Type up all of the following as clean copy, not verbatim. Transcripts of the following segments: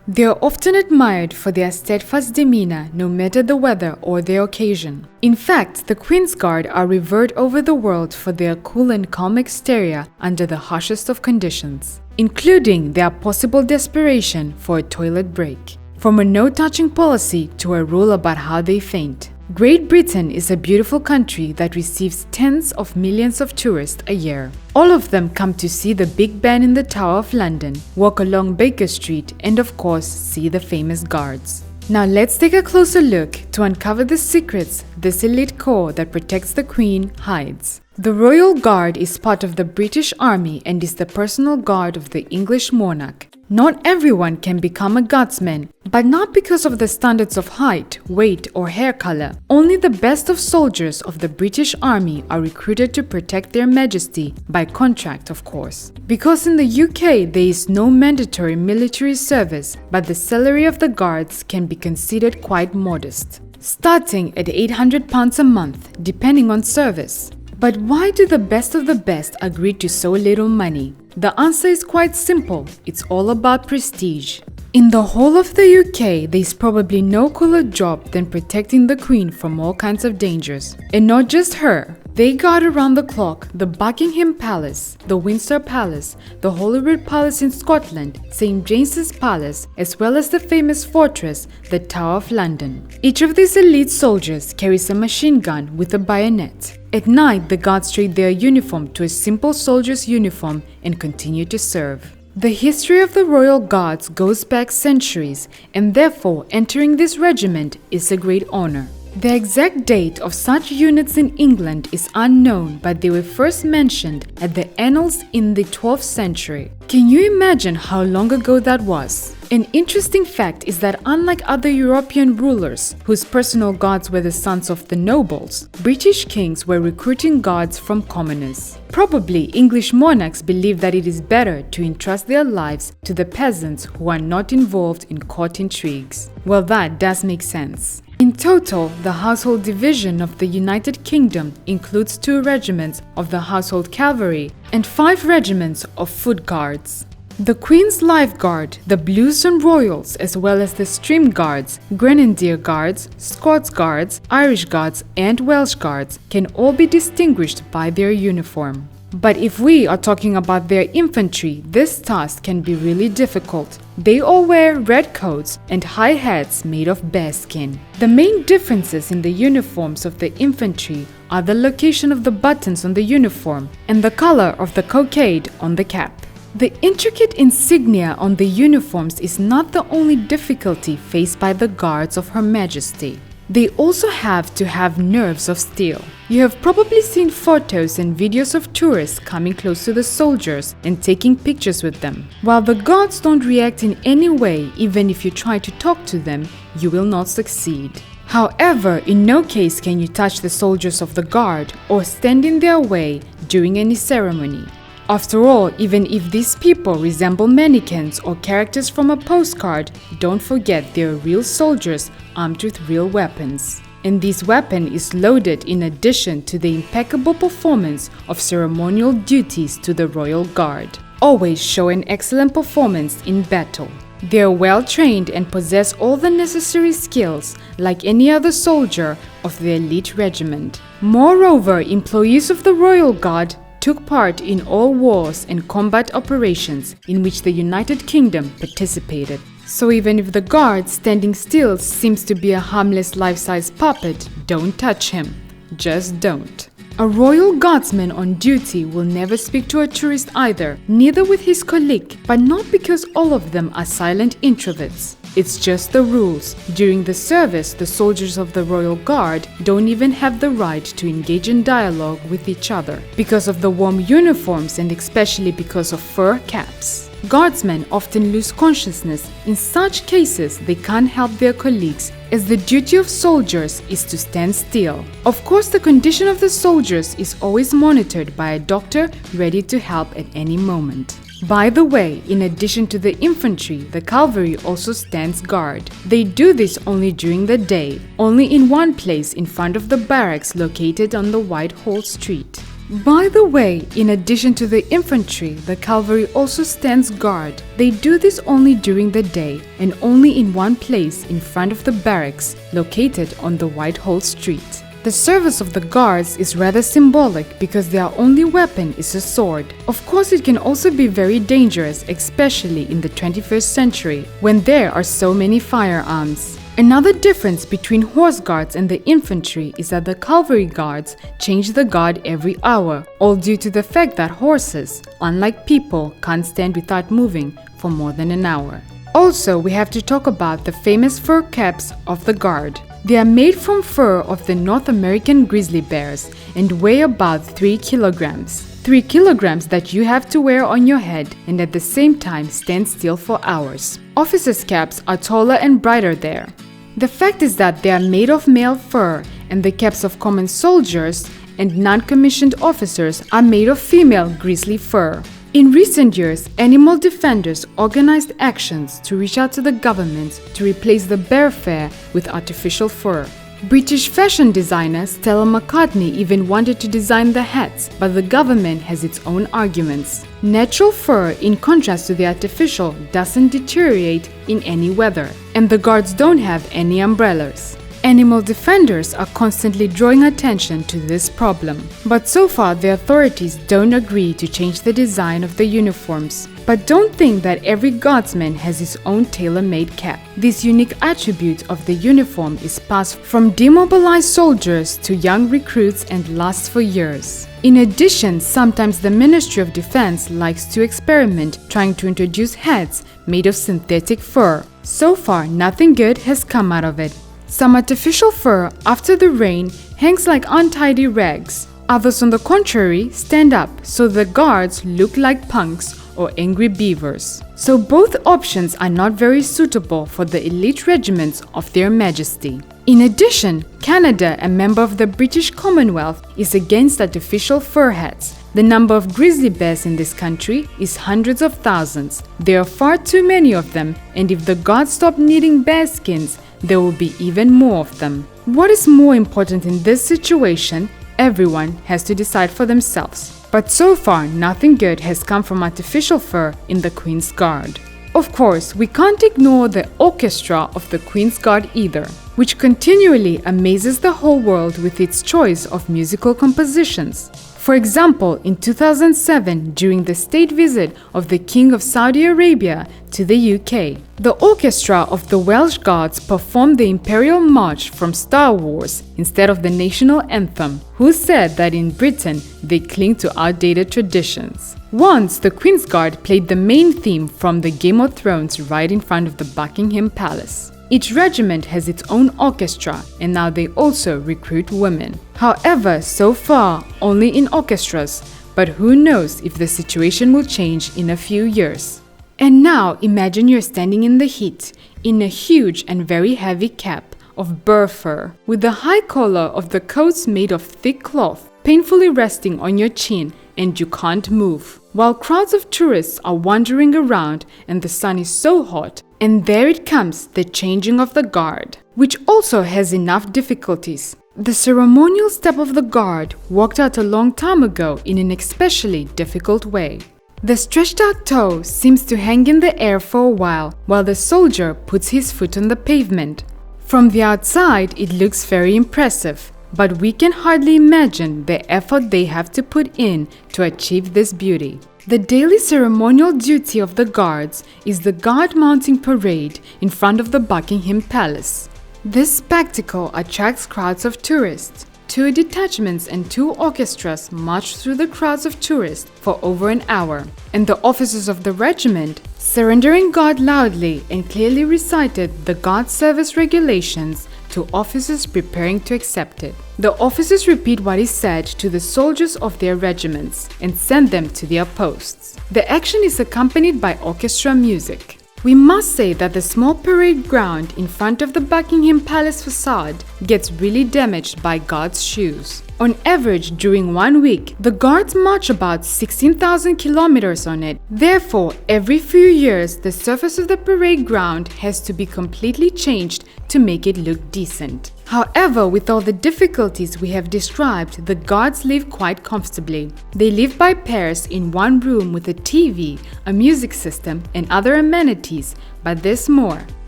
They are often admired for their steadfast demeanor no matter the weather or the occasion. In fact, the Queen's Guard are revered over the world for their cool and calm exterior under the harshest of conditions, including their possible desperation for a toilet break. From a no-touching policy to a rule about how they faint. Great Britain is a beautiful country that receives tens of millions of tourists a year. All of them come to see the Big Ben in the Tower of London, walk along Baker Street, and of course, see the famous guards. Now let's take a closer look to uncover the secrets this elite corps that protects the Queen hides. The Royal Guard is part of the British Army and is the personal guard of the English monarch. Not everyone can become a guardsman, but not because of the standards of height, weight, or hair color. Only the best of soldiers of the British Army are recruited to protect their majesty, by contract of course. Because in the UK there is no mandatory military service, but the salary of the guards can be considered quite modest, starting at £800 a month, depending on service. But why do the best of the best agree to so little money? The answer is quite simple. It's all about prestige. In the whole of the UK, there is probably no cooler job than protecting the Queen from all kinds of dangers. And not just her. They guard around the clock the Buckingham Palace, the Windsor Palace, the Holyrood Palace in Scotland, St. James's Palace, as well as the famous fortress, the Tower of London. Each of these elite soldiers carries a machine gun with a bayonet. At night, the guards trade their uniform to a simple soldier's uniform and continue to serve. The history of the Royal Guards goes back centuries, and therefore entering this regiment is a great honor. The exact date of such units in England is unknown, but they were first mentioned at the annals in the 12th century. Can you imagine how long ago that was? An interesting fact is that unlike other European rulers, whose personal guards were the sons of the nobles, British kings were recruiting guards from commoners. Probably English monarchs believe that it is better to entrust their lives to the peasants who are not involved in court intrigues. Well, that does make sense. In total, the Household Division of the United Kingdom includes 2 regiments of the Household Cavalry and 5 regiments of Foot Guards. The Queen's Life Guard, the Blues and Royals, as well as the Stream Guards, Grenadier Guards, Scots Guards, Irish Guards, and Welsh Guards can all be distinguished by their uniform. But if we are talking about their infantry, this task can be really difficult. They all wear red coats and high hats made of bearskin. The main differences in the uniforms of the infantry are the location of the buttons on the uniform and the color of the cockade on the cap. The intricate insignia on the uniforms is not the only difficulty faced by the guards of Her Majesty. They also have to have nerves of steel. You have probably seen photos and videos of tourists coming close to the soldiers and taking pictures with them. While the guards don't react in any way, even if you try to talk to them, you will not succeed. However, in no case can you touch the soldiers of the guard or stand in their way during any ceremony. After all, even if these people resemble mannequins or characters from a postcard, don't forget they are real soldiers armed with real weapons. And this weapon is loaded in addition to the impeccable performance of ceremonial duties to the Royal Guard. Always show an excellent performance in battle. They are well trained and possess all the necessary skills like any other soldier of the elite regiment. Moreover, employees of the Royal Guard took part in all wars and combat operations in which the United Kingdom participated. So even if the guard standing still seems to be a harmless life-size puppet, don't touch him. Just don't. A royal guardsman on duty will never speak to a tourist either, neither with his colleague, but not because all of them are silent introverts. It's just the rules. During the service, the soldiers of the Royal Guard don't even have the right to engage in dialogue with each other because of the warm uniforms and especially because of fur caps. Guardsmen often lose consciousness. In such cases, they can't help their colleagues, as the duty of soldiers is to stand still. Of course, the condition of the soldiers is always monitored by a doctor ready to help at any moment. By the way, in addition to the infantry, the cavalry also stands guard. They do this only during the day, only in one place in front of the barracks located on the Whitehall Street. By the way, in addition to the infantry, the cavalry also stands guard. They do this only during the day and only in one place in front of the barracks, located on the Whitehall Street. The service of the guards is rather symbolic because their only weapon is a sword. Of course, it can also be very dangerous, especially in the 21st century, when there are so many firearms. Another difference between horse guards and the infantry is that the cavalry guards change the guard every hour, all due to the fact that horses, unlike people, can't stand without moving for more than an hour. Also, we have to talk about the famous fur caps of the guard. They are made from fur of the North American grizzly bears and weigh about 3 kilograms. 3 kilograms that you have to wear on your head and at the same time stand still for hours. Officers' caps are taller and brighter there. The fact is that they are made of male fur, and the caps of common soldiers and non-commissioned officers are made of female grizzly fur. In recent years, animal defenders organized actions to reach out to the government to replace the bear fur with artificial fur. British fashion designer Stella McCartney even wanted to design the hats, but the government has its own arguments. Natural fur, in contrast to the artificial, doesn't deteriorate in any weather, and the guards don't have any umbrellas. Animal defenders are constantly drawing attention to this problem, but so far the authorities don't agree to change the design of the uniforms. But don't think that every guardsman has his own tailor-made cap. This unique attribute of the uniform is passed from demobilized soldiers to young recruits and lasts for years. In addition, sometimes the Ministry of Defense likes to experiment, trying to introduce hats made of synthetic fur. So far, nothing good has come out of it. Some artificial fur, after the rain, hangs like untidy rags. Others, on the contrary, stand up, so the guards look like punks or angry beavers. So both options are not very suitable for the elite regiments of Their Majesty. In addition, Canada, a member of the British Commonwealth, is against artificial fur hats. The number of grizzly bears in this country is hundreds of thousands. There are far too many of them, and if the guards stop needing bear skins, there will be even more of them. What is more important in this situation? Everyone has to decide for themselves. But so far, nothing good has come from artificial fur in the Queen's Guard. Of course, we can't ignore the orchestra of the Queen's Guard either, which continually amazes the whole world with its choice of musical compositions. For example, in 2007, during the state visit of the King of Saudi Arabia to the UK, the orchestra of the Welsh Guards performed the Imperial March from Star Wars instead of the national anthem. Who said that in Britain they cling to outdated traditions? Once, the Queen's Guard played the main theme from the Game of Thrones right in front of the Buckingham Palace. Each regiment has its own orchestra, and now they also recruit women. However, so far, only in orchestras, but who knows if the situation will change in a few years. And now imagine you're standing in the heat, in a huge and very heavy cap of bear fur, with the high collar of the coats made of thick cloth, painfully resting on your chin, and you can't move. While crowds of tourists are wandering around and the sun is so hot, and there it comes, the changing of the guard, which also has enough difficulties. The ceremonial step of the guard walked out a long time ago in an especially difficult way. The stretched out toe seems to hang in the air for a while the soldier puts his foot on the pavement. From the outside, it looks very impressive, but we can hardly imagine the effort they have to put in to achieve this beauty. The daily ceremonial duty of the guards is the guard mounting parade in front of the Buckingham Palace. This spectacle attracts crowds of tourists. 2 detachments and 2 orchestras march through the crowds of tourists for over an hour, and the officers of the regiment, surrendering guard loudly and clearly recited the guard service regulations to officers preparing to accept it. The officers repeat what is said to the soldiers of their regiments and send them to their posts. The action is accompanied by orchestra music. We must say that the small parade ground in front of the Buckingham Palace facade gets really damaged by guards' shoes. On average, during 1 week, the guards march about 16,000 kilometers on it. Therefore, every few years, the surface of the parade ground has to be completely changed to make it look decent. However, with all the difficulties we have described, the guards live quite comfortably. They live by pairs in one room with a TV, a music system, and other amenities, but there's more.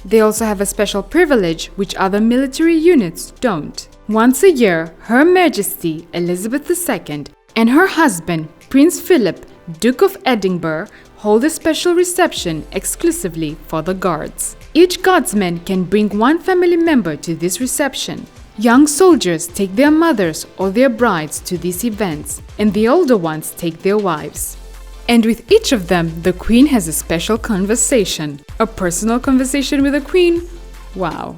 They also have a special privilege which other military units don't. Once a year, Her Majesty Elizabeth II and her husband, Prince Philip, Duke of Edinburgh, hold a special reception exclusively for the guards. Each guardsman can bring one family member to this reception. Young soldiers take their mothers or their brides to these events, and the older ones take their wives. And with each of them, the Queen has a special conversation. A personal conversation with the Queen? Wow!